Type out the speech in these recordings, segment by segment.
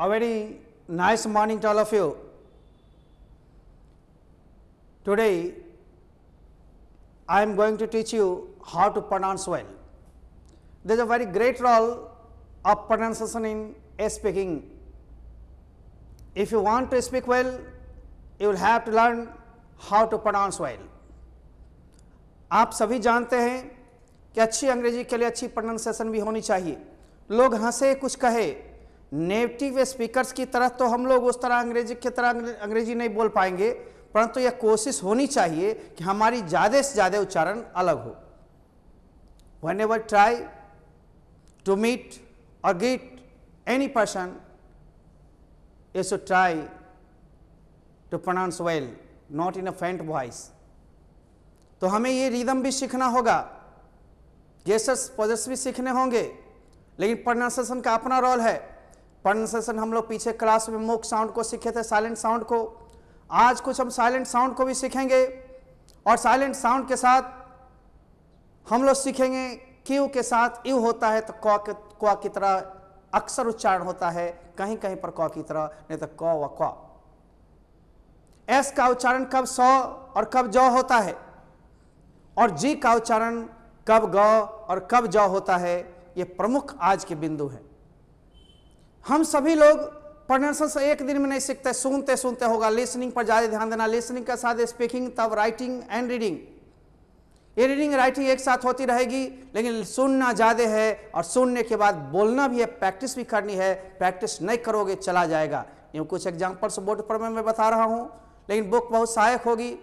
A very nice morning to all of you. Today, I am going to teach you how to pronounce well. There is a very great role of pronunciation in speaking. If you want to speak well, you will have to learn how to pronounce well. आप सभी जानते हैं कि अच्छी अंग्रेजी के लिए अच्छी प्रोनाउंसिएशन भी होनी चाहिए. लोग हंसे कुछ कहे, नेटिव स्पीकर्स की तरह तो हम लोग उस तरह अंग्रेजी की तरह अंग्रेजी नहीं बोल पाएंगे, परंतु यह कोशिश होनी चाहिए कि हमारी ज़्यादा से ज़्यादा उच्चारण अलग हो. Whenever try to meet or greet any person, you should try to pronounce well, not in a faint voice. तो हमें ये रिदम भी सीखना होगा, गेस्टर्स पोजेस भी सीखने होंगे, लेकिन प्रोनाउंसिएशन का अपना रोल है. प्रोनाउंसिएशन हम लोग पीछे क्लास में मूक साउंड को सीखे थे, साइलेंट साउंड को. आज कुछ हम साइलेंट साउंड को भी सीखेंगे और साइलेंट साउंड के साथ हम लोग सीखेंगे क्यू के साथ यू होता है तो क की तरह अक्सर उच्चारण होता है, कहीं कहीं पर क की तरह, नहीं तो क व क. एस का उच्चारण कब सौ और कब जौ होता है और जी का उच्चारण कब ग और कब जौ होता है, ये प्रमुख आज के बिंदु है. हम सभी लोग प्रोनाउंसिएशन एक दिन में नहीं सीखते, सुनते सुनते होगा. लिसनिंग पर ज़्यादा ध्यान देना, लिसनिंग के साथ स्पीकिंग, तब राइटिंग एंड रीडिंग. ये रीडिंग राइटिंग एक साथ होती रहेगी, लेकिन सुनना ज़्यादा है और सुनने के बाद बोलना भी है, प्रैक्टिस भी करनी है. प्रैक्टिस नहीं करोगे चला जाएगा. यूँ कुछ एग्जाम्पल्स बोर्ड पर मैं बता रहा हूँ, लेकिन बुक बहुत सहायक होगी.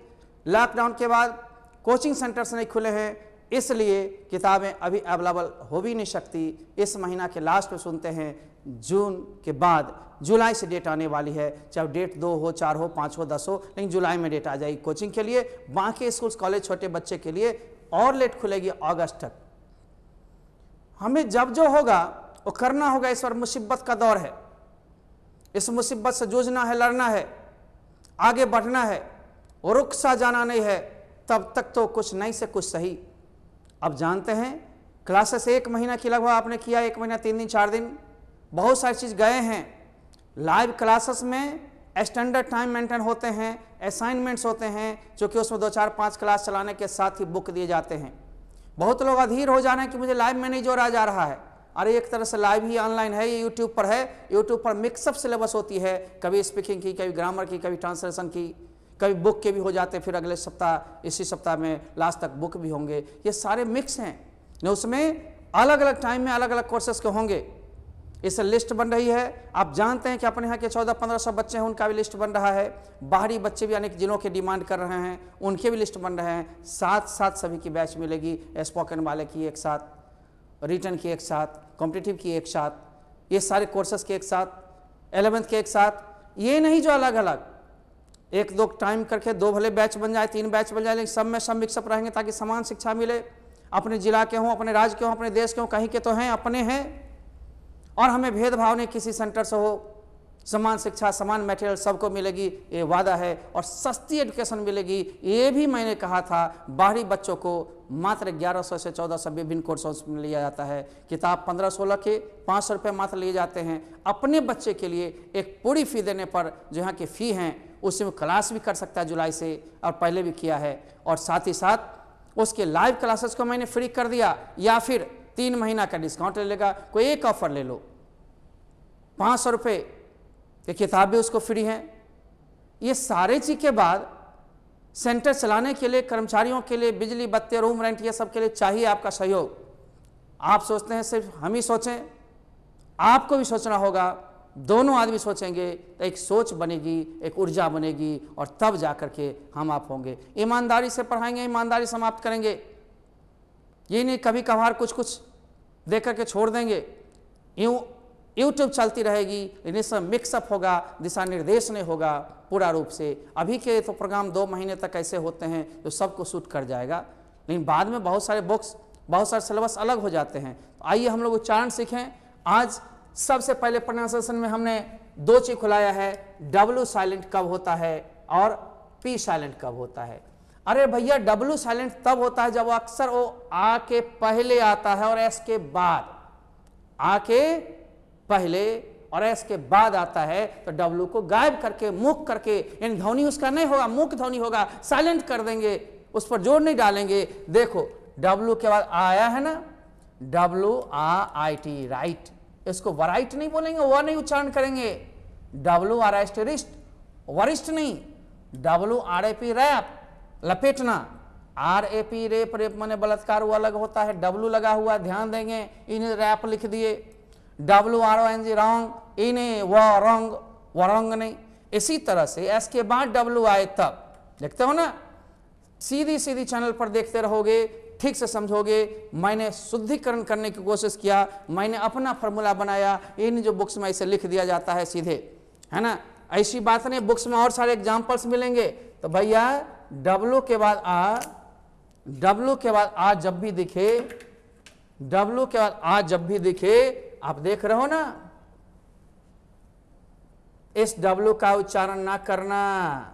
लॉकडाउन के बाद कोचिंग सेंटर्स नहीं खुले हैं, इसलिए किताबें अभी अवेलेबल हो भी नहीं सकती. इस महीना के लास्ट में सुनते हैं, जून के बाद जुलाई से डेट आने वाली है. चाहे डेट 2 हो, 4 हो, 5 हो, 10 हो, लेकिन जुलाई में डेट आ जाएगी कोचिंग के लिए. बाकी स्कूल्स कॉलेज छोटे बच्चे के लिए और लेट खुलेगी अगस्त तक. हमें जब जो होगा वो करना होगा. इस बार मुसीबत का दौर है, इस मुसीबत से जूझना है, लड़ना है, आगे बढ़ना है, रुक सा जाना नहीं है. तब तक तो कुछ नहीं से कुछ सही. अब जानते हैं क्लासेस 1 महीना की लगभग आपने किया, 1 महीना 3 दिन 4 दिन, बहुत सारी चीज़ गए हैं. लाइव क्लासेस में स्टैंडर्ड टाइम मेंटेन होते हैं, असाइनमेंट्स होते हैं, जो कि उसमें 2 4 5 क्लास चलाने के साथ ही बुक दिए जाते हैं. बहुत लोग अधीर हो जाना है कि मुझे लाइव में नहीं जोड़ा जा रहा है. अरे एक तरह से लाइव ही ऑनलाइन है, ये यूट्यूब पर है. यूट्यूब पर मिक्सअप सिलेबस होती है, कभी स्पीकिंग की, कभी ग्रामर की, कभी ट्रांसलेशन की, कभी बुक के भी हो जाते. फिर अगले सप्ताह, इसी सप्ताह में लास्ट तक बुक भी होंगे. ये सारे मिक्स हैं, उसमें अलग अलग टाइम में अलग अलग कोर्सेस के होंगे. इस लिस्ट बन रही है. आप जानते हैं कि अपने यहाँ के 1400-1500 बच्चे हैं, उनका भी लिस्ट बन रहा है. बाहरी बच्चे भी अनेक जिलों के डिमांड कर रहे हैं, उनके भी लिस्ट बन रहे हैं. साथ साथ सभी की बैच मिलेगी. स्पोकन वाले की एक साथ, रिटन की एक साथ, कॉम्पिटिटिव की एक साथ, ये सारे कोर्सेस के एक साथ, 11th के एक साथ. ये नहीं जो अलग अलग 1-2 टाइम करके 2 भले बैच बन जाए, 3 बैच बन जाए, लेकिन सब में सब मिक्सअप रहेंगे ताकि समान शिक्षा मिले. अपने जिला के हों, अपने राज्य के हों, अपने देश के हों, कहीं के तो हैं, अपने हैं. और हमें भेदभाव नहीं किसी सेंटर से हो. समान शिक्षा, समान मटेरियल सबको मिलेगी, ये वादा है. और सस्ती एजुकेशन मिलेगी, ये भी मैंने कहा था. बाहरी बच्चों को मात्र 1100 से 1400 विभिन्न कोर्सेस में लिया जाता है. किताब 15-16 के 500 रुपये मात्र लिए जाते हैं. अपने बच्चे के लिए एक पूरी फ़ी देने पर जो यहाँ की फ़ी हैं उससे वो क्लास भी कर सकता है जुलाई से, और पहले भी किया है. और साथ ही साथ उसके लाइव क्लासेस को मैंने फ्री कर दिया, या फिर 3 महीना का डिस्काउंट ले लेगा. कोई एक ऑफर ले लो, 500 रुपये की किताब भी उसको फ्री है. ये सारे चीज़ के बाद सेंटर चलाने के लिए, कर्मचारियों के लिए, बिजली बत्ती, रूम रेंट, ये सब के लिए चाहिए आपका सहयोग. आप सोचते हैं सिर्फ हम ही सोचें, आपको भी सोचना होगा. दोनों आदमी सोचेंगे तो एक सोच बनेगी, एक ऊर्जा बनेगी, और तब जा कर के हम आप होंगे. ईमानदारी से पढ़ाएंगे, ईमानदारी समाप्त करेंगे. ये नहीं कभी कभार कुछ कुछ दे करके छोड़ देंगे. यूँ यूट्यूब चलती रहेगी, लेकिन इसमें मिक्सअप होगा, दिशा निर्देश नहीं होगा पूरा रूप से. अभी के तो प्रोग्राम 2 महीने तक ऐसे होते हैं जो सबको सूट कर जाएगा, लेकिन बाद में बहुत सारे बुक्स, बहुत सारे सिलेबस अलग हो जाते हैं. तो आइए हम लोग उच्चारण सीखें. आज सबसे पहले प्रोनाउंसिएशन में हमने 2 चीज़ खुलाया है, W साइलेंट कब होता है और P साइलेंट कब होता है. अरे भैया, W साइलेंट तब होता है जब अक्सर वो आ के पहले आता है और एस के बाद. आ के पहले और एस के बाद आता है तो डब्लू को गायब करके, मूक करके, यानी ध्वनि उसका नहीं होगा, मूक ध्वनि होगा, साइलेंट कर देंगे, उस पर जोर नहीं डालेंगे। देखो डब्लू के बाद आया है ना, WRIT, राइट, इसको वराइट नहीं बोलेंगे, वह नहीं उच्चारण करेंगे। WRIST, वरिष्ठ नहीं, WRAP, रैप, लपेटना, RAP, रेप, रेप माने बलात्कार, वो अलग होता है, W लगा हुआ, ध्यान देंगे, इन्हें रैप लिख दिए। WRONG, रॉन्ग, इन्हें रॉन्ग, वरंग नहीं। इसी तरह से एस के बाद W आए तब, देखते हो ना, सीधी सीधी चैनल पर देखते रहोगे, ठीक से समझोगे। मैंने शुद्धिकरण करने की कोशिश किया, मैंने अपना फॉर्मूला बनाया, इन जो बुक्स में इसे लिख दिया जाता है सीधे, है ना, ऐसी बात नहीं, बुक्स में और सारे एग्जाम्पल्स मिलेंगे। तो भैया W के बाद आ जब भी दिखे, W के बाद आ जब भी दिखे, आप देख रहे हो ना, इस W का उच्चारण ना करना,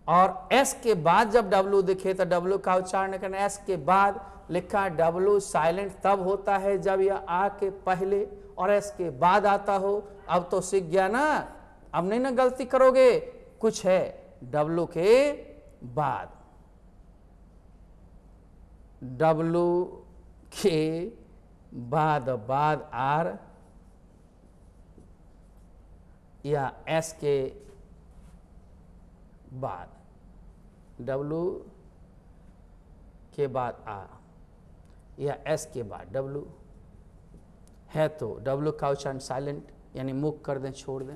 और S के बाद जब W दिखे तो W का उच्चारण करना। S के बाद लिखा W साइलेंट तब होता है जब यह आ के पहले और S के बाद आता हो। अब तो सीख गया ना, अब नहीं ना गलती करोगे, कुछ है W के बाद, W के बाद R या S के बाद, W के बाद आ या S के बाद W है तो W का उच्चारण साइलेंट, यानी मुख कर दें, छोड़ दें।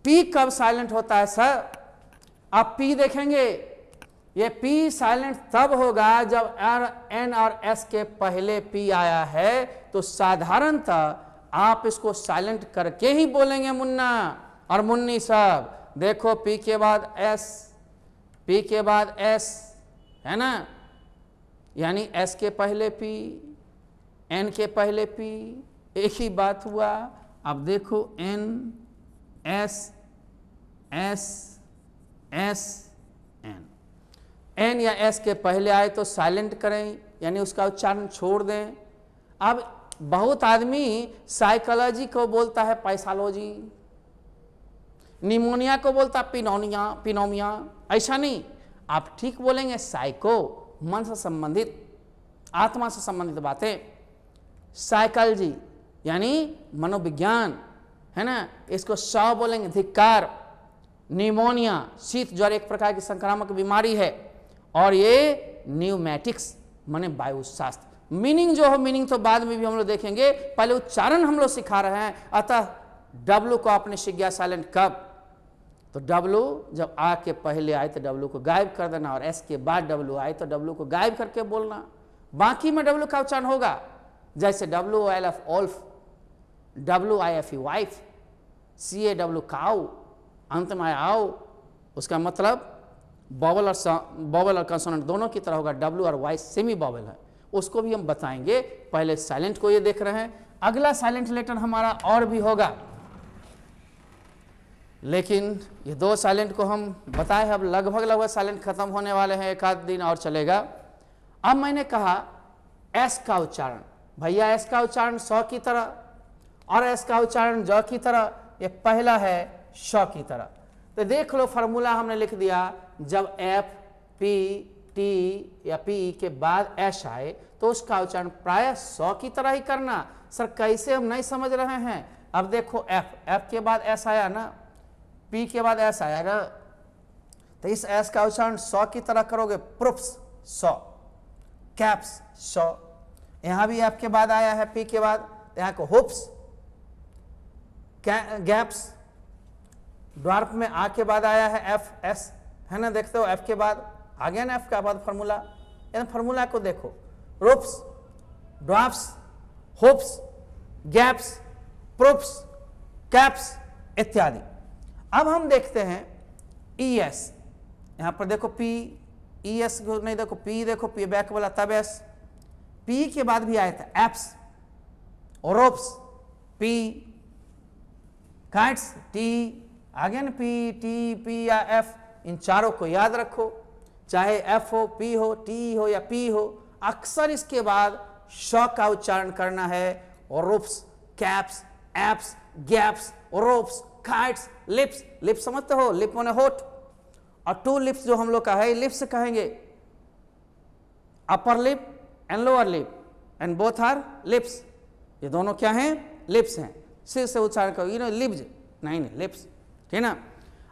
P कब साइलेंट होता है सर? आप P देखेंगे, ये P साइलेंट तब होगा जब N और S के पहले P आया है, तो साधारणतः आप इसको साइलेंट करके ही बोलेंगे मुन्ना और मुन्नी सब। देखो P के बाद S, P के बाद S, है ना, यानी S के पहले P, N के पहले P, एक ही बात हुआ। अब देखो N, S, S, S, N, N या S के पहले आए तो साइलेंट करें, यानी उसका उच्चारण छोड़ दें। अब बहुत आदमी साइकोलॉजी को बोलता है पैथोलॉजी, निमोनिया को बोलता पिनोनिया, पिनोमिया, ऐसा नहीं, आप ठीक बोलेंगे साइको, मन से संबंधित, आत्मा से संबंधित बातें, साइकोलॉजी यानी मनोविज्ञान, है ना, इसको स बोलेंगे धिक्कार। निमोनिया शीत ज्वर एक प्रकार की संक्रामक बीमारी है, और ये न्यूमेटिक्स माने वायुशास्त्र। मीनिंग जो हो, मीनिंग तो बाद में भी हम लोग देखेंगे, पहले उच्चारण हम लोग सिखा रहे हैं। अतः W को आपने सीख गया साइलेंट कब, तो W जब आ के पहले आए तो W को गायब कर देना, और S के बाद W आए तो W को गायब करके बोलना। बाकी में W का उच्चारण होगा, जैसे WOLF ओल्फ, WIFE wife, CAW cow, अंत में आओ, उसका मतलब बॉबल और कंसोनेंट दोनों की तरह होगा। W और Y सेमी बॉबल है, उसको भी हम बताएंगे। पहले साइलेंट को ये देख रहे हैं, अगला साइलेंट लेटर हमारा और भी होगा, लेकिन ये दो साइलेंट को हम बताए हैं। अब लगभग साइलेंट खत्म होने वाले हैं, एक आध दिन और चलेगा। अब मैंने कहा S का उच्चारण, भैया S का उच्चारण स की तरह और S का उच्चारण ज की तरह, ये पहला है श की तरह। तो देख लो फार्मूला हमने लिख दिया, जब F, P, T या P के बाद S आए तो उसका उच्चारण प्रायः स की तरह ही करना। सर कैसे, हम नहीं समझ रहे हैं। अब देखो F के बाद S आया ना, P के बाद S आया ना, तो इस S का उच्चारण स की तरह करोगे, प्रूफ्स स, कैप्स स। यहां भी F के बाद आया है, P के बाद, यहाँ को होप्स, गैप्स। ड्वार्फ में आ के बाद आया है F, S, है ना, देखते हो F के बाद आ गया ना, F के बाद फार्मूला। फार्मूला को देखो, roofs, dwarfs, hopes, gaps, proofs, caps इत्यादि। अब हम देखते हैं ES, यहां पर देखो P, ES को नहीं देखो, P देखो, P बैक वाला तब S, P के बाद भी आया था apps, ropes, P, kites, T, आ गया ना, P, T, P या F, इन चारों को याद रखो, चाहे F हो, P हो, T हो या P हो, अक्सर इसके बाद श का उच्चारण करना है, और roofs, caps, apes, gaps, ropes, kites, lips. Lips समझते हो, लिप माने होठ, और टू लिप्स जो हम लोग का है लिप्स कहेंगे, upper lip and lower lip and both are lips. ये दोनों क्या हैं? लिप्स हैं। सिर से उच्चारण करो, लिप्स नहीं, लिप्स, ठीक ना।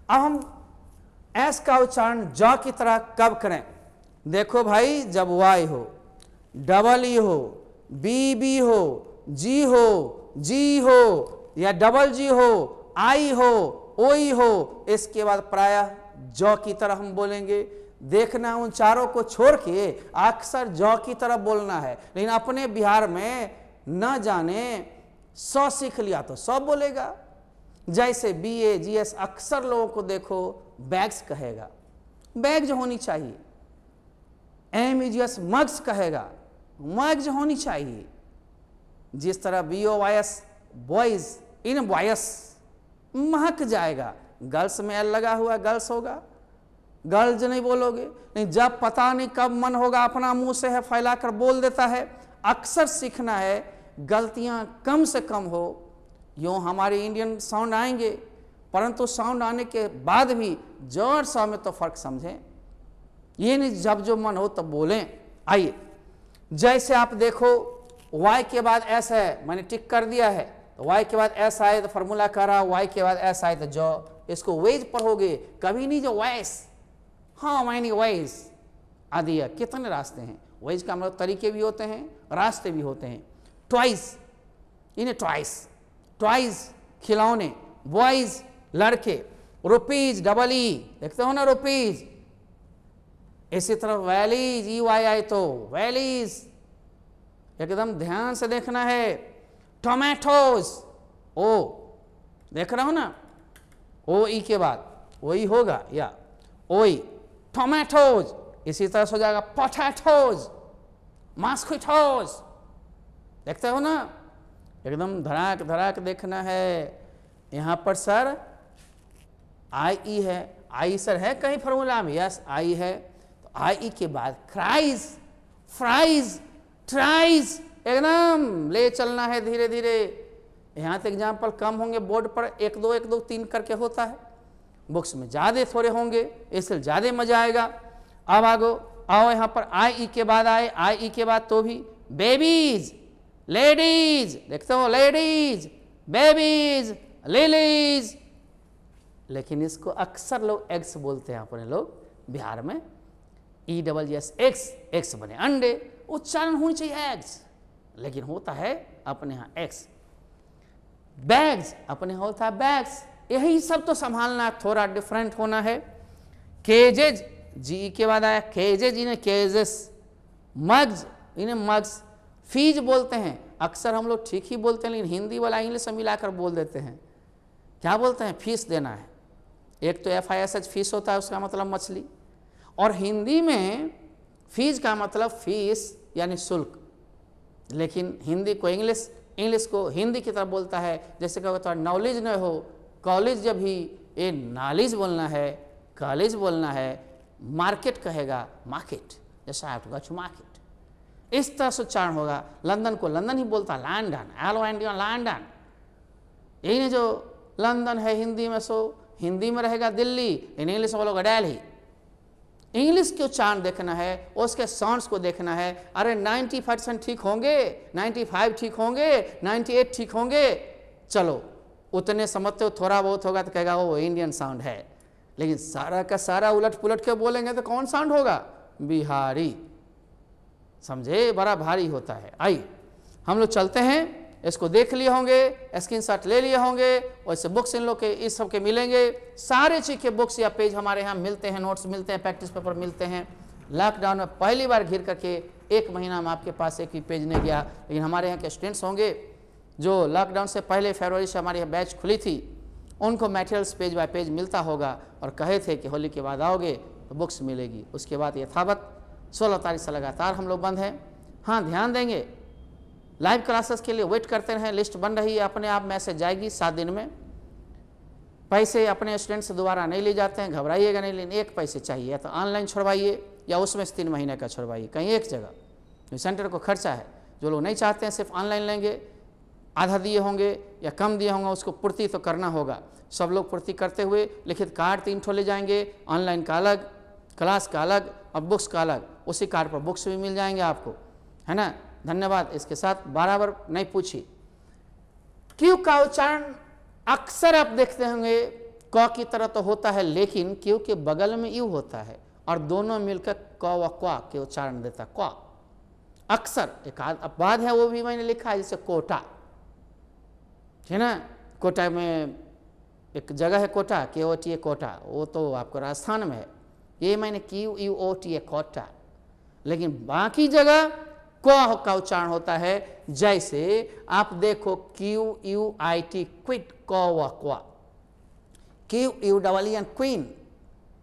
अब हम एस का उच्चारण ज की तरह कब करें? देखो भाई, जब वाई हो, डबल ई हो, बी बी हो, जी हो, जी हो या डबल जी हो, आई हो, ओई हो, इसके बाद प्रायः ज की तरह हम बोलेंगे। देखना उन चारों को छोड़ के अक्सर ज की तरह बोलना है। लेकिन अपने बिहार में न जाने स सीख लिया तो सब बोलेगा। जैसे BA GS अक्सर लोगों को देखो बैग्स कहेगा, बैग्स होनी चाहिए। MEGS मग्स कहेगा, मग्स होनी चाहिए। जिस तरह BOYS बॉयज, इन बॉयस महक जाएगा। गर्ल्स में एल लगा हुआ, गर्ल्स होगा, गर्ल्स नहीं बोलोगे। नहीं, जब पता नहीं कब मन होगा अपना मुंह से है फैलाकर बोल देता है। अक्सर सीखना है, गलतियां कम से कम हो। यूँ हमारे इंडियन साउंड आएंगे, परंतु साउंड आने के बाद भी जोर सा में तो फर्क समझें। ये नहीं जब जो मन हो तब बोलें। आइए, जैसे आप देखो वाई के बाद एस है, मैंने टिक कर दिया है, तो वाई के बाद एस आए तो फॉर्मूला करा, वाई के बाद एस आए तो जो, इसको वेज पढ़ोगे, कभी नहीं जो वैस। हाँ मैंने वैस आ दिया। कितने रास्ते हैं? वेज का मतलब तरीके भी होते हैं, रास्ते भी होते हैं। ट्वाइस, इन्हें ट्वाइस, ट्वाइस खिलौने, बॉयज लड़के, रुपीज डबल ई, देखते हो ना रुपीज। इसी तरह वैलीज, EYI तो वैलीज, एकदम ध्यान से देखना है। टोमेटोज, ओ देख रहा हो ना, ओ ई के बाद वही होगा या ओई, टोमेटोज। इसी तरह से हो जाएगा पोटैटोज, मस्किटोज, देखते हो ना, एकदम धड़ाक धड़ाक देखना है। यहाँ पर सर IE है, आई सर है कहीं फॉर्मूला में? यस आई है। तो IE के बाद क्राइज, फ्राइज, ट्राइज, एकदम ले चलना है धीरे धीरे। यहाँ तक एग्जाम्पल कम होंगे बोर्ड पर, 1 2 1 2 3 करके होता है, बुक्स में ज़्यादा थोड़े होंगे, इसलिए ज़्यादा मजा आएगा। अब आओ यहाँ पर IE के बाद आए, IE के बाद तो भी बेबीज, लेडीज, देखते हो लेडीज, बेबीज, लिलीज। लेकिन इसको अक्सर लोग एग्स बोलते हैं अपने लोग बिहार में, ESS एक्स, एक्स बने अंडे, उच्चारण होनी चाहिए एग्स, लेकिन होता है अपने यहाँ एक्स। बैग्स, अपने होता है बैग्स। यही सब तो संभालना, थोड़ा डिफरेंट होना है। केजेज, जी के बाद आया केजेज, इन्हें केजेस। मग्स, इन्हें मग्स। फीस बोलते हैं, अक्सर हम लोग ठीक ही बोलते हैं, लेकिन हिंदी वाला इंग्लिश से मिलाकर बोल देते हैं। क्या बोलते हैं? फीस देना है। एक तो FISH फीस होता है, उसका मतलब मछली, और हिंदी में फीस का मतलब फीस यानी शुल्क। लेकिन हिंदी को इंग्लिश, इंग्लिश को हिंदी की तरफ बोलता है। जैसे क्या होता है, नॉलेज न हो कॉलेज, जब भी ये नॉलेज बोलना है, कॉलेज बोलना है, मार्केट कहेगा मार्केट, जैसा I have to go to market, इस तरह से उच्चारण होगा। लंदन को लंदन ही बोलता है, लंदन, लंदन। यही नहीं जो लंदन है हिंदी में, सो हिंदी में रहेगा दिल्ली, इंग्लिश में बोलोगे दिल्ली। इंग्लिश के उच्चारण देखना है, उसके साउंड्स को देखना है। अरे 90% ठीक होंगे, 95 ठीक होंगे, 98 ठीक होंगे, चलो उतने समझते हो, थोड़ा बहुत होगा तो कहेगा वो इंडियन साउंड है। लेकिन सारा का सारा उलट पुलट के बोलेंगे तो कौन साउंड होगा? बिहारी। समझे, बड़ा भारी होता है। आइए हम लोग चलते हैं, इसको देख लिए होंगे, स्क्रीनशॉट ले लिए होंगे, वैसे बुक्स इन लोग के इस सब के मिलेंगे। सारे चीज़ के बुक्स या पेज हमारे यहाँ मिलते हैं, नोट्स मिलते हैं, प्रैक्टिस पेपर मिलते हैं। लॉकडाउन में पहली बार घिर करके 1 महीना में आपके पास एक भी पेज नहीं गया। लेकिन हमारे यहाँ के स्टूडेंट्स होंगे जो लॉकडाउन से पहले फरवरी से हमारे यहाँ बैच खुली थी, उनको मटेरियल्स पेज बाय पेज मिलता होगा, और कहे थे कि होली के बाद आओगे तो बुक्स मिलेगी। उसके बाद यथावत 16 तारीख से लगातार हम लोग बंद हैं। हाँ, ध्यान देंगे, लाइव क्लासेस के लिए वेट करते रहें, लिस्ट बन रही है, अपने आप मैसेज जाएगी 7 दिन में। पैसे अपने स्टूडेंट से दोबारा नहीं ले जाते हैं, घबराइएगा नहीं, लेकिन 1 पैसे चाहिए, या तो ऑनलाइन छुड़वाइए या उसमें से 3 महीने का छुड़वाइए, कहीं एक जगह। सेंटर को खर्चा है। जो लोग नहीं चाहते हैं सिर्फ ऑनलाइन लेंगे, आधा दिए होंगे या कम दिए होंगे, उसको पूर्ति तो करना होगा। सब लोग पूर्ति करते हुए लिखित कार्ड 3 ठो ले जाएंगे, ऑनलाइन का अलग, क्लास का अलग और बुक्स का अलग। उसी कार्ड पर बुक्स भी मिल जाएंगे आपको, है ना। धन्यवाद। इसके साथ बराबर नहीं पूछिए। क्यू का उच्चारण अक्सर आप देखते होंगे क की तरह तो होता है, लेकिन क्यू के बगल में यू होता है और दोनों मिलकर क व क्वा के उच्चारण देता है। क्वा अक्सर एक अपवाद है, वो भी मैंने लिखा है, जैसे कोटा, है ना। कोटा में एक जगह है कोटा, KOTA कोटा, वो तो आपको राजस्थान में है। ये मैंने QUOTA कोटा, लेकिन बाकी जगह क्वा का उच्चारण होता है। जैसे आप देखो QUIT क्विट, कौवा क्वा, QUEEN क्वीन,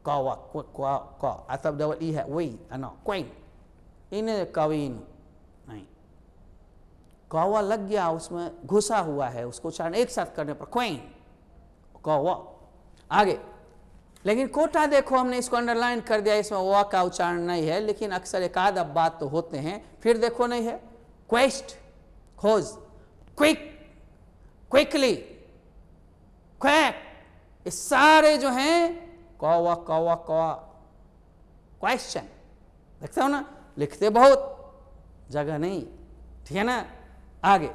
कौवा क्वा क्वा, अतब डबल ई है वही है ना, क्वीन, इन्हें कवीन नहीं, कौवा लग गया उसमें, घुसा हुआ है, उसको उच्चारण एक साथ करने पर क्वीन, कौवा। आगे, लेकिन कोटा देखो हमने इसको अंडरलाइन कर दिया, इसमें वा का उच्चारण नहीं है, लेकिन अक्सर एक आध बात तो होते हैं। फिर देखो नहीं है, क्वेस्ट, खोज, क्विक, क्विकली, क्वैक, ये सारे जो हैं कौवा कौवा कौवा, क्वेश्चन। देखते हो ना, लिखते बहुत, जगह नहीं, ठीक है ना। आगे,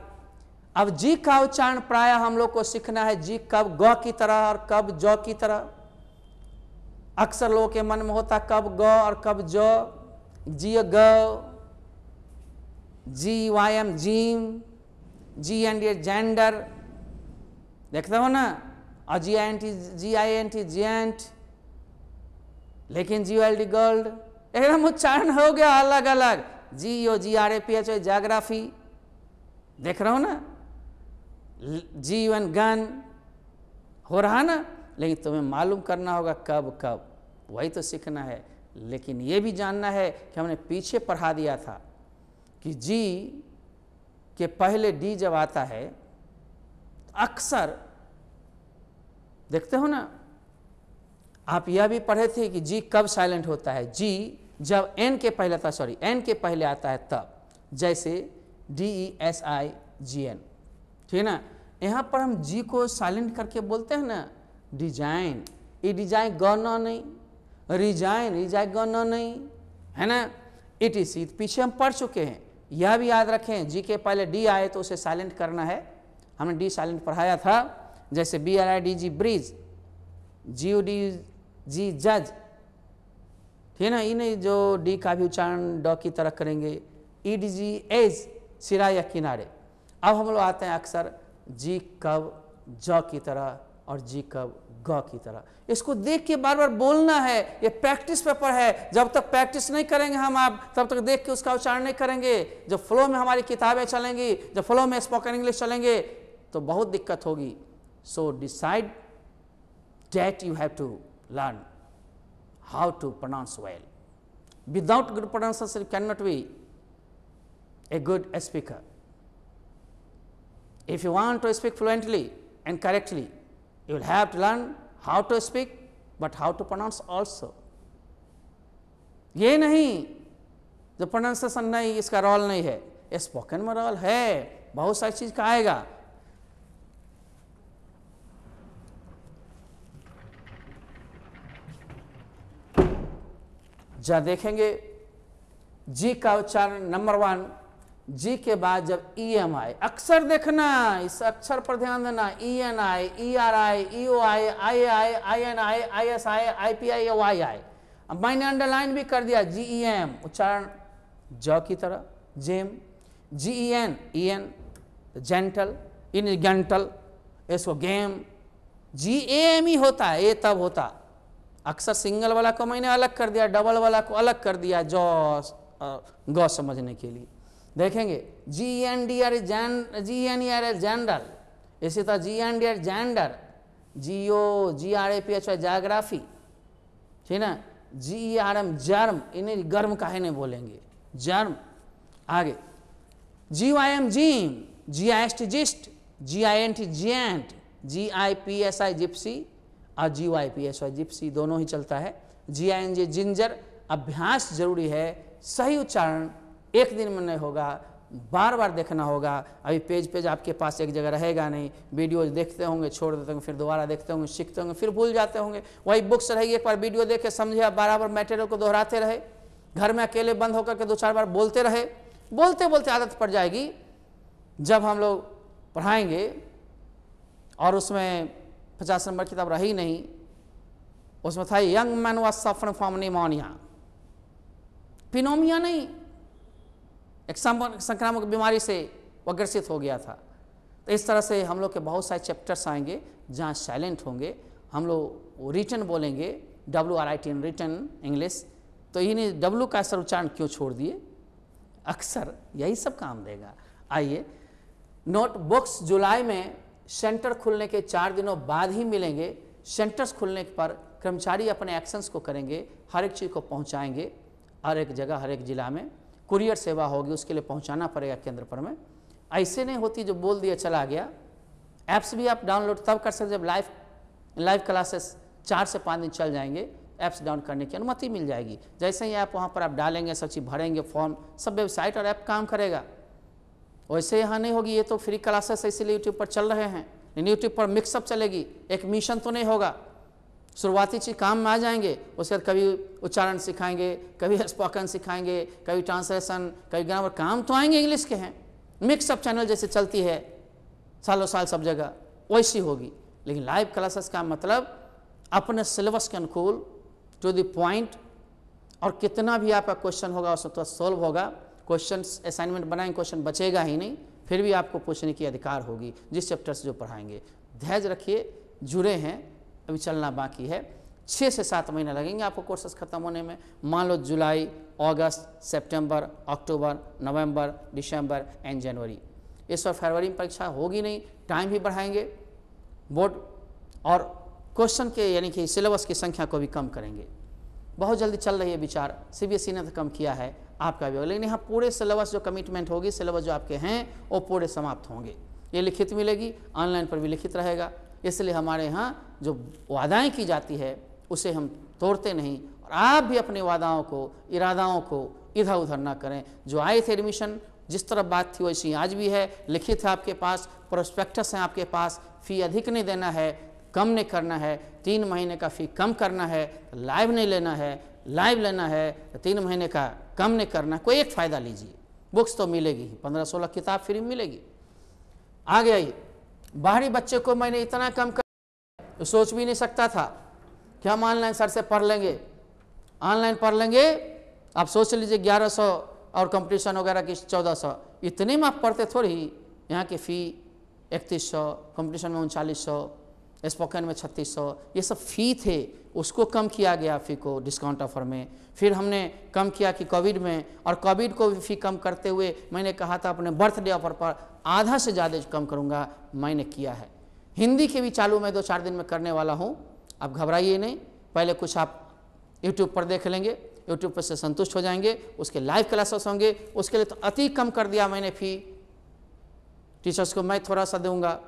अब जी का उच्चारण प्राय हम लोग को सीखना है। जी कब ग की तरह और कब ज की तरह। अक्सर लोगों के मन में होता कब ग और कब ज। जी ग, GYM जीम, GND जेंडर, देखते हो ना, और GINT जेंट, लेकिन GLD गर्ल्ड, एकदम उच्चारण हो गया अलग अलग। GRAPH ज्योग्राफी, देख रहे हो ना, GUN गन, हो रहा ना। लेकिन तुम्हें मालूम करना होगा कब कब, वही तो सीखना है। लेकिन ये भी जानना है कि हमने पीछे पढ़ा दिया था कि जी के पहले डी जब आता है, अक्सर देखते हो ना, आप यह भी पढ़े थे कि जी कब साइलेंट होता है। जी जब एन के पहले आता, सॉरी एन के पहले आता है तब, जैसे DESIGN, ठीक है ना। यहाँ पर हम जी को साइलेंट करके बोलते हैं ना, डिजाइन, ये डिजाइन गौना नहीं, रिजाइन रिजाइन गौना नहीं, है ना। ETC पीछे हम पढ़ चुके हैं, यह भी याद रखें। जी के पहले डी आए तो उसे साइलेंट करना है, हमने डी साइलेंट पढ़ाया था। जैसे BRIDG ब्रिज, GUDG जज, ठीक है ना। इन्हें जो डी का भी उच्चारण ड की तरह करेंगे। EDG एज, सिरा या किनारे। अब हम लोग आते हैं अक्सर जी कब ज की तरह और जी कब ग की तरह। इसको देख के बार बार बोलना है, ये प्रैक्टिस पेपर है। जब तक प्रैक्टिस नहीं करेंगे हम आप, तब तक देख के उसका उच्चारण नहीं करेंगे। जब फ्लो में हमारी किताबें चलेंगी, जब फ्लो में स्पोकन इंग्लिश चलेंगे, तो बहुत दिक्कत होगी। So decide that you have to learn how to pronounce well. Without good pronunciation you can not be a good speaker. If you want to speak fluently and correctly, you will have to learn how to speak, but how to pronounce also. ये नहीं जो pronunciation नहीं, इसका role नहीं है, spoken में role है, बहुत सारी चीज का आएगा। जब देखेंगे जी का उच्चारण नंबर 1, जी के बाद जब EM आए, अक्सर देखना, इस अक्षर पर ध्यान देना, ENI, ERI, EOI, IAI, INI, ISI, IPI, YI। अब मैंने अंडरलाइन भी कर दिया, GEM उच्चारण ज की तरह, जेम, GEN, EN जेंटल, इन गेंटल, इसको गेम, GAM ही होता है, ये तब होता। अक्सर सिंगल वाला को मैंने अलग कर दिया, डबल वाला को अलग कर दिया, ज ग समझने के लिए। देखेंगे GNDR जनरल, इसी तरह GNDR जेंडर, GRAPH ज्योग्राफी, ठीक ना। GERM जर्म, इन्हें गर्म काहे नहीं बोलेंगे, जर्म। आगे GYM gym, GIST gist, GINT giant, GIPSI Gypsy और GYPSY जिप्सी, दोनों ही चलता है। GINJ ginger. अभ्यास जरूरी है, सही उच्चारण एक दिन में नहीं होगा, बार बार देखना होगा। अभी पेज आपके पास एक जगह रहेगा नहीं, वीडियो देखते होंगे, छोड़ देते होंगे, फिर दोबारा देखते होंगे, सीखते होंगे, फिर भूल जाते होंगे। वही बुक्स रहेगी, एक बार वीडियो देख के समझे, आप बराबर मटेरियल को दोहराते रहे, घर में अकेले बंद होकर के 2-4 बार बोलते रहे, बोलते बोलते आदत पड़ जाएगी। जब हम लोग पढ़ाएंगे और उसमें 50 नंबर किताब रही नहीं, उसमें था young man was suffering from pneumonia, पिनोमिया नहीं, एक संक्रामक बीमारी से वो ग्रसित हो गया था। तो इस तरह से हम लोग के बहुत सारे चैप्टर्स आएंगे जहाँ साइलेंट होंगे, हम लोग रिटन बोलेंगे, WRITN रिटन इंग्लिश। तो इन्हें W का असर उच्चारण क्यों छोड़ दिए, अक्सर यही सब काम देगा। आइए, नोटबुक्स जुलाई में सेंटर खुलने के 4 दिनों बाद ही मिलेंगे। सेंटर्स खुलने पर कर्मचारी अपने एक्शंस को करेंगे, हर एक चीज़ को पहुंचाएंगे, हर एक जगह, हर एक जिला में कुरियर सेवा होगी, उसके लिए पहुंचाना पड़ेगा केंद्र पर में। ऐसे नहीं होती जो बोल दिया चला गया। ऐप्स भी आप डाउनलोड तब कर सकते जब लाइव क्लासेस 4 से 5 दिन चल जाएंगे, ऐप्स डाउन करने की अनुमति मिल जाएगी। जैसे ही ऐप वहाँ पर आप डालेंगे, सब चीज़ भरेंगे, फॉर्म, सब वेबसाइट और ऐप काम करेगा। वैसे यहाँ नहीं होगी। ये तो फ्री क्लासेस इसीलिए यूट्यूब पर चल रहे हैं, यूट्यूब पर मिक्सअप चलेगी, एक मिशन तो नहीं होगा। शुरुआती चीज़ काम में आ जाएंगे, उसके बाद कभी उच्चारण सिखाएंगे, कभी स्पोकन सिखाएंगे, कभी ट्रांसलेशन, कभी ग्रामर, काम तो आएंगे इंग्लिश के हैं। मिक्सअप चैनल जैसे चलती है सालों साल सब जगह, वैसी होगी। लेकिन लाइव क्लासेस का मतलब अपने सिलेबस के अनुकूल, टू द पॉइंट, और कितना भी आपका क्वेश्चन होगा उसमें तो सॉल्व होगा। क्वेश्चन असाइनमेंट बनाएंगे, क्वेश्चन बचेगा ही नहीं, फिर भी आपको पूछने की अधिकार होगी जिस चैप्टर से जो पढ़ाएंगे। धैर्य रखिए, जुड़े हैं, अभी चलना बाकी है। 6 से 7 महीने लगेंगे आपको कोर्सेस खत्म होने में। मान लो जुलाई, अगस्त, सितंबर, अक्टूबर, नवंबर, दिसंबर एंड जनवरी। इस बार फरवरी में परीक्षा होगी नहीं, टाइम भी बढ़ाएंगे बोर्ड, और क्वेश्चन के यानी कि सिलेबस की संख्या को भी कम करेंगे। बहुत जल्दी चल रही है विचार, CBSE ने तो कम किया है, आपका भी होगा। लेकिन यहाँ पूरे सिलेबस जो कमिटमेंट होगी, सिलेबस जो आपके हैं वो पूरे समाप्त होंगे। ये लिखित मिलेगी, ऑनलाइन पर भी लिखित रहेगा। इसलिए हमारे यहाँ जो वादाएं की जाती है उसे हम तोड़ते नहीं, और आप भी अपने वादाओं को, इरादाओं को इधर उधर ना करें। जो आए थे एडमिशन, जिस तरह बात थी वैसी आज भी है, लिखित है आपके पास, प्रोस्पेक्टस है आपके पास, फ़ी अधिक नहीं देना है, कम नहीं करना है, 3 महीने का फ़ी कम करना है, लाइव नहीं लेना है, लाइव लेना है तो 3 महीने का कम नहीं करना। कोई एक फ़ायदा लीजिए, बुक्स तो मिलेगी ही, 15-16 किताब फ्री मिलेगी। आगे आइए, बाहरी बच्चे को मैंने इतना कम कर तो सोच भी नहीं सकता था कि हम ऑनलाइन सर से पढ़ लेंगे, ऑनलाइन पढ़ लेंगे। आप सोच लीजिए 1100 और कंपटीशन वगैरह की 1400, इतने में आप पढ़ते थोड़ी। यहाँ की फ़ी 3100, कंपटीशन में 3900, स्पोकन में 3600, ये सब फ़ी थे, उसको कम किया गया फ़ी को डिस्काउंट ऑफर में। फिर हमने कम किया कि कोविड में, और कोविड को भी फ़ी कम करते हुए मैंने कहा था अपने बर्थडे ऑफर पर आधा से ज़्यादा कम करूँगा, मैंने किया है। हिंदी के भी चालू मैं 2-4 दिन में करने वाला हूँ, आप घबराइए नहीं। पहले कुछ आप यूट्यूब पर देख लेंगे, यूट्यूब पर से संतुष्ट हो जाएंगे, उसके लाइव क्लासेस होंगे। उसके लिए तो अति कम कर दिया मैंने फ़ी, टीचर्स को मैं थोड़ा सा दूंगा,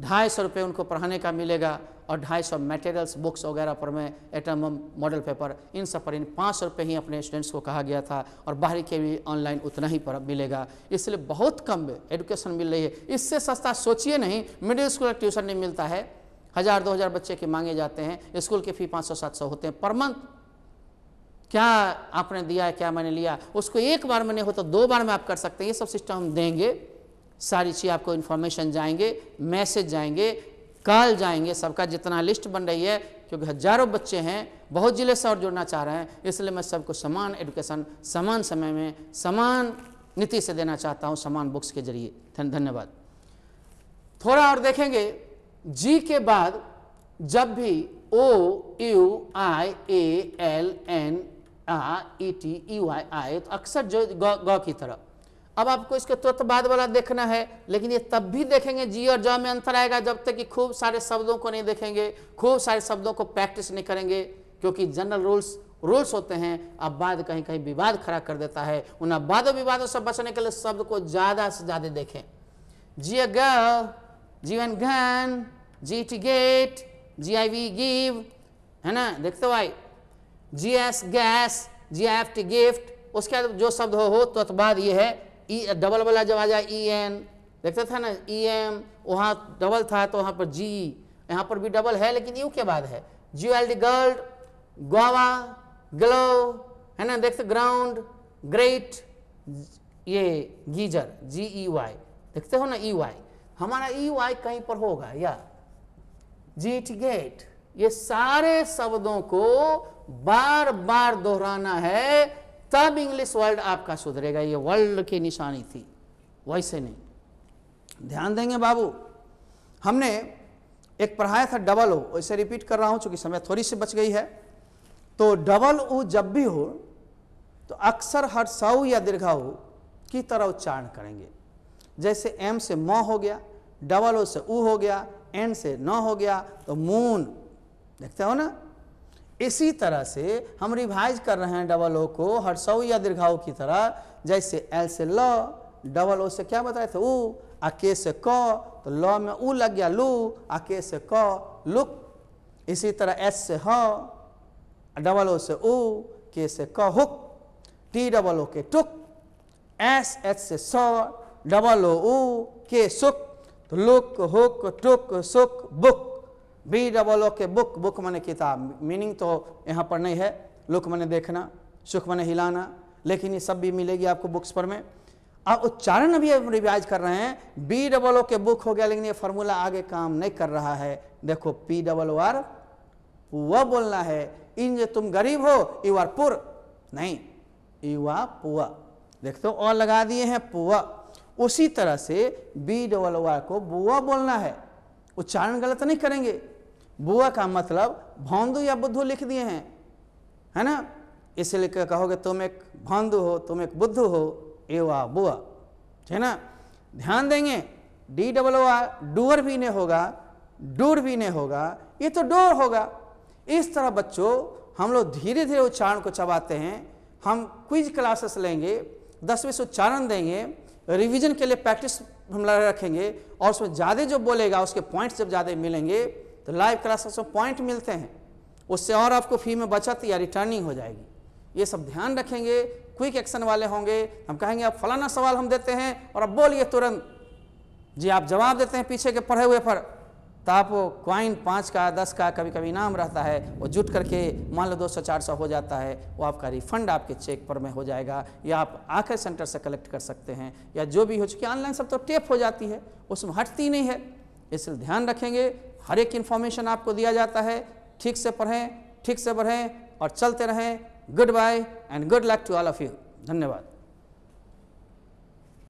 250 रुपये उनको पढ़ाने का मिलेगा, और 250 मटेरियल्स, बुक्स वगैरह पर मैं एटम मॉडल पेपर, इन सब पर इन 500 रुपये ही अपने स्टूडेंट्स को कहा गया था, और बाहरी के भी ऑनलाइन उतना ही पर मिलेगा। इसलिए बहुत कम एजुकेशन मिल रही है। इससे सस्ता सोचिए नहीं, मिडिल स्कूल ट्यूशन नहीं मिलता है, 1000-2000 बच्चे के मांगे जाते हैं, स्कूल के फ़ी 500-700 होते हैं पर मंथ। क्या आपने दिया है, क्या मैंने लिया, उसको एक बार में नहीं हो तो 2 बार में आप कर सकते हैं। ये सब सिस्टम हम देंगे, सारी चीज़ आपको इन्फॉर्मेशन जाएंगे, मैसेज जाएंगे, कॉल जाएंगे, सबका जितना लिस्ट बन रही है, क्योंकि हजारों बच्चे हैं, बहुत जिले से और जुड़ना चाह रहे हैं, इसलिए मैं सबको समान एजुकेशन, समान समय में, समान नीति से देना चाहता हूँ, समान बुक्स के जरिए। धन्यवाद। थोड़ा और देखेंगे, जी के बाद जब भी OUIALNRETUI आए तो अक्सर जो ग की तरह। अब आपको इसके तुरंत बाद वाला देखना है, लेकिन ये तब भी देखेंगे जी और ज में अंतर आएगा जब तक कि खूब सारे शब्दों को नहीं देखेंगे, खूब सारे शब्दों को प्रैक्टिस नहीं करेंगे, क्योंकि जनरल रूल्स होते हैं। अब बाद कहीं कहीं विवाद खड़ा कर देता है, उन वादों विवादों से बचने के लिए शब्द को ज़्यादा से ज़्यादा देखें। G a girl, G N gun, G T get, GIV give, है ना, देखते हो भाई, GS गैस, GIFT गिफ्ट। उसके बाद जो शब्द हो तो बाद ये है ई डबल वाला जब आ जाए ई एन, देखते था ना ई एम, वहाँ डबल था तो वहाँ पर जी, यहाँ पर भी डबल है लेकिन यू के बाद है। GULD गर्ल्ड, ग्वावा, ग्लो, है ना, देखते ग्राउंड, ग्रेट, ये गीजर GEY, देखते हो ना EY, हमारा EY कहीं पर होगा या GET गेट। ये सारे शब्दों को बार बार दोहराना है, तब इंग्लिश वर्ल्ड आपका सुधरेगा। ये वर्ल्ड की निशानी थी, वैसे नहीं। ध्यान देंगे बाबू, हमने एक पढ़ाया था डबल ओ, वैसे रिपीट कर रहा हूं चूंकि समय थोड़ी सी बच गई है। तो डबल ओ जब भी हो तो अक्सर हर्षऊ या दीर्घाऊ की तरह उच्चारण करेंगे। जैसे एम से म हो गया, डबल ओ से ऊ हो गया, एन से न हो गया तो मून, देखते हो ना। इसी तरह से हम रिवाइज कर रहे हैं डबल ओ को हर्षऊ या दीर्घाऊ की तरह। जैसे एल से ल, डबल ओ से क्या बताए थे ऊ, आ के से क, तो ल में ऊ लग गया लू, आ के से क लुक। इसी तरह एस से ह, डबल ओ से ऊ, के से क हुक, टी डबल ओ के टुक, एस एच से स, डबल ओ ऊ, के सुक, तो लुक हुक टुक सुक बुक। बी डबल ओ के बुक, बुक माने किताब, मीनिंग तो यहाँ पर नहीं है। लुक माने देखना, सुख माने हिलाना, लेकिन ये सब भी मिलेगी आपको बुक्स पर में। अब उच्चारण अभी रिवाइज कर रहे हैं। बी डबल ओ के बुक हो गया, लेकिन ये फार्मूला आगे काम नहीं कर रहा है। देखो पी डबल ओ आर, पुआ बोलना है। इन जो तुम गरीब हो, यू आर पुर, नहीं यू आर पुआ। देखते हो और लगा दिए हैं पुआ। उसी तरह से बी डबल ओ आर को बुआ बोलना है, उच्चारण गलत नहीं करेंगे। बुआ का मतलब भौंदू या बुद्धू लिख दिए हैं, है ना, इसलिए कहोगे तुम एक भौंदू हो, तुम एक बुद्धू हो, एवा बुआ, है ना। ध्यान देंगे, D double O R, doer भी नहीं होगा, डूर भी नहीं होगा, ये तो डोर होगा। इस तरह बच्चों हम लोग धीरे धीरे उच्चारण को चबाते हैं। हम क्विज क्लासेस लेंगे, 10-20 उच्चारण देंगे, रिवीजन के लिए प्रैक्टिस हम रखेंगे, और उसमें ज़्यादा जो बोलेगा उसके पॉइंट्स जब ज़्यादा मिलेंगे तो लाइव क्लासेस में पॉइंट मिलते हैं, उससे और आपको फी में बचत या रिटर्निंग हो जाएगी। ये सब ध्यान रखेंगे। क्विक एक्शन वाले होंगे, हम कहेंगे अब फलाना सवाल हम देते हैं और अब बोलिए तुरंत जी, आप जवाब देते हैं पीछे के पढ़े हुए पर, तो आप वो कॉइन 5 का 10 का कभी कभी इनाम रहता है, वो जुट करके मान लो 200-400 हो जाता है, वो आपका रिफंड आपके चेक पर में हो जाएगा, या आप आकर सेंटर से कलेक्ट कर सकते हैं, या जो भी हो चुकी ऑनलाइन सब तो टेप हो जाती है, उसमें हटती नहीं है। इसलिए ध्यान रखेंगे, हर एक इन्फॉर्मेशन आपको दिया जाता है। ठीक से पढ़ें, ठीक से बढ़ें और चलते रहें। Goodbye and good luck to all of you. धन्यवाद।